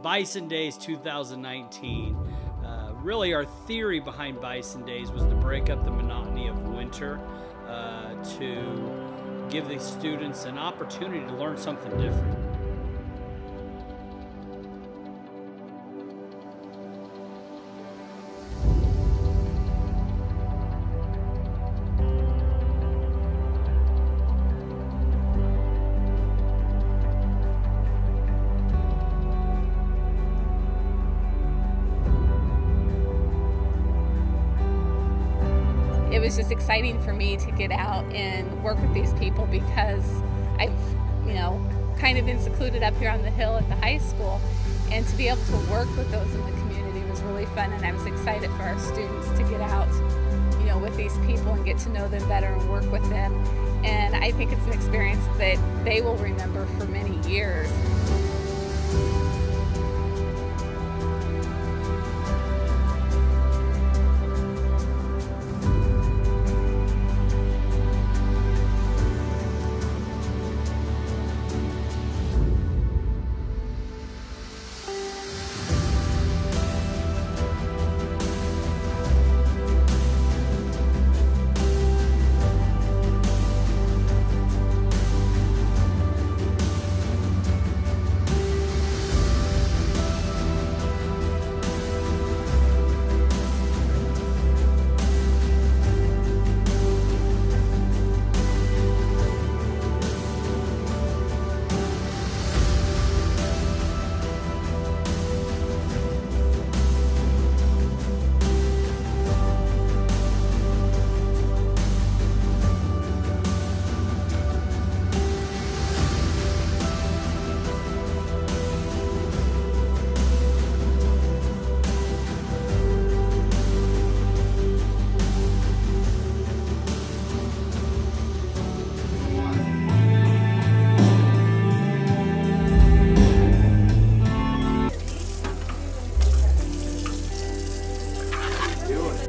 Bison Days 2019. Really our theory behind Bison Days was to break up the monotony of winter, to give the students an opportunity to learn something different. It was just exciting for me to get out and work with these people because I've, kind of been secluded up here on the hill at the high school, and to be able to work with those in the community was really fun, and I was excited for our students to get out, with these people and get to know them better and work with them. And I think it's an experience that they will remember for many years.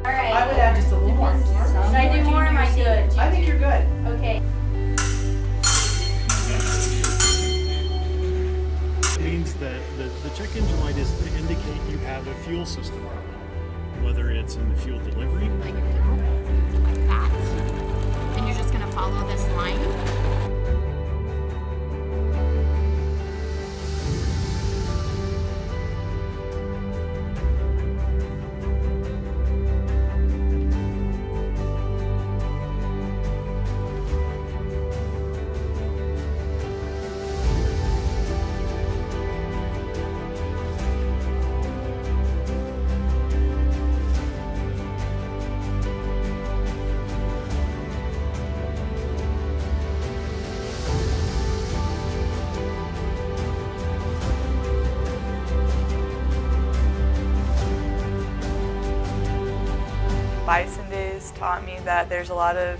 I would add just a little more. Should I do more or am I good? I think you're good. Okay. It means that the check engine light is to indicate you have a fuel system problem, whether it's in the fuel delivery. Like that. And you're just going to follow this line. Bison Days taught me that there's a lot of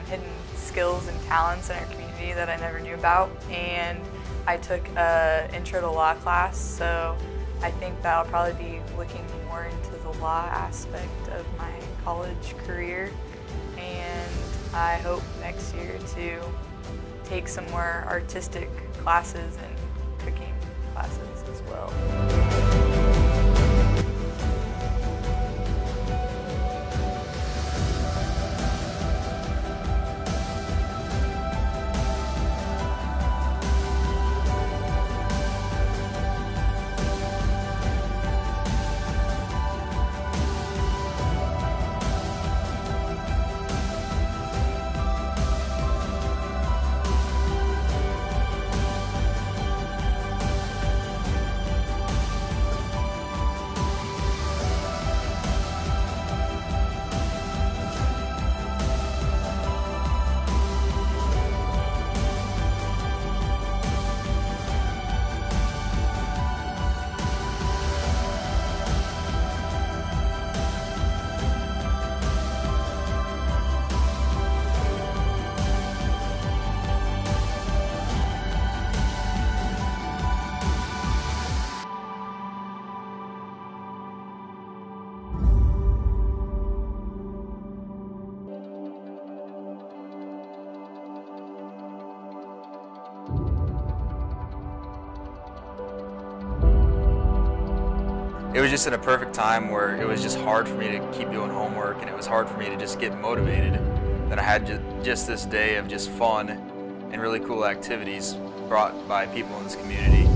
hidden skills and talents in our community that I never knew about, and I took an intro to law class, so I think that I'll probably be looking more into the law aspect of my college career, and I hope next year to take some more artistic classes and cooking classes as well. was just in a perfect time where it was just hard for me to keep doing homework, and it was hard for me to just get motivated. That I had just this day of just fun and really cool activities brought by people in this community.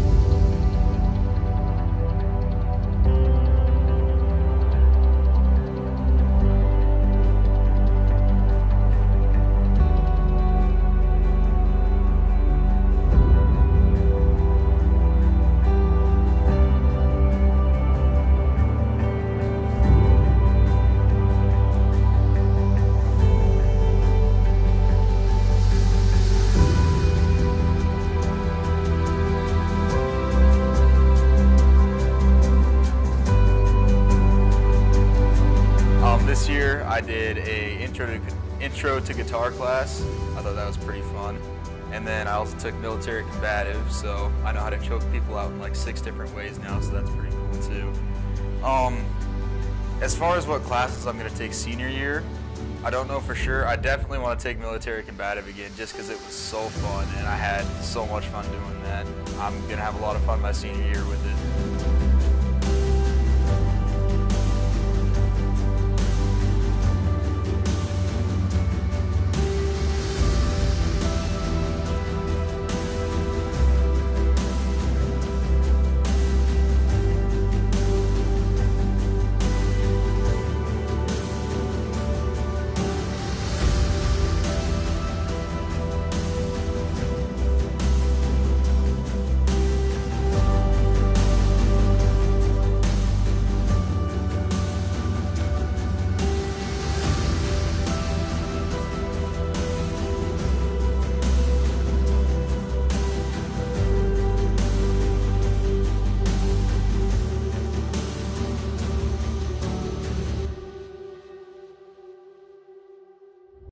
This year I did a intro to guitar class. I thought that was pretty fun. And then I also took military combative, so I know how to choke people out in like 6 different ways now, so that's pretty cool too. As far as what classes I'm going to take senior year, I don't know for sure. I definitely want to take military combative again just because it was so fun and I had so much fun doing that. I'm going to have a lot of fun my senior year with it.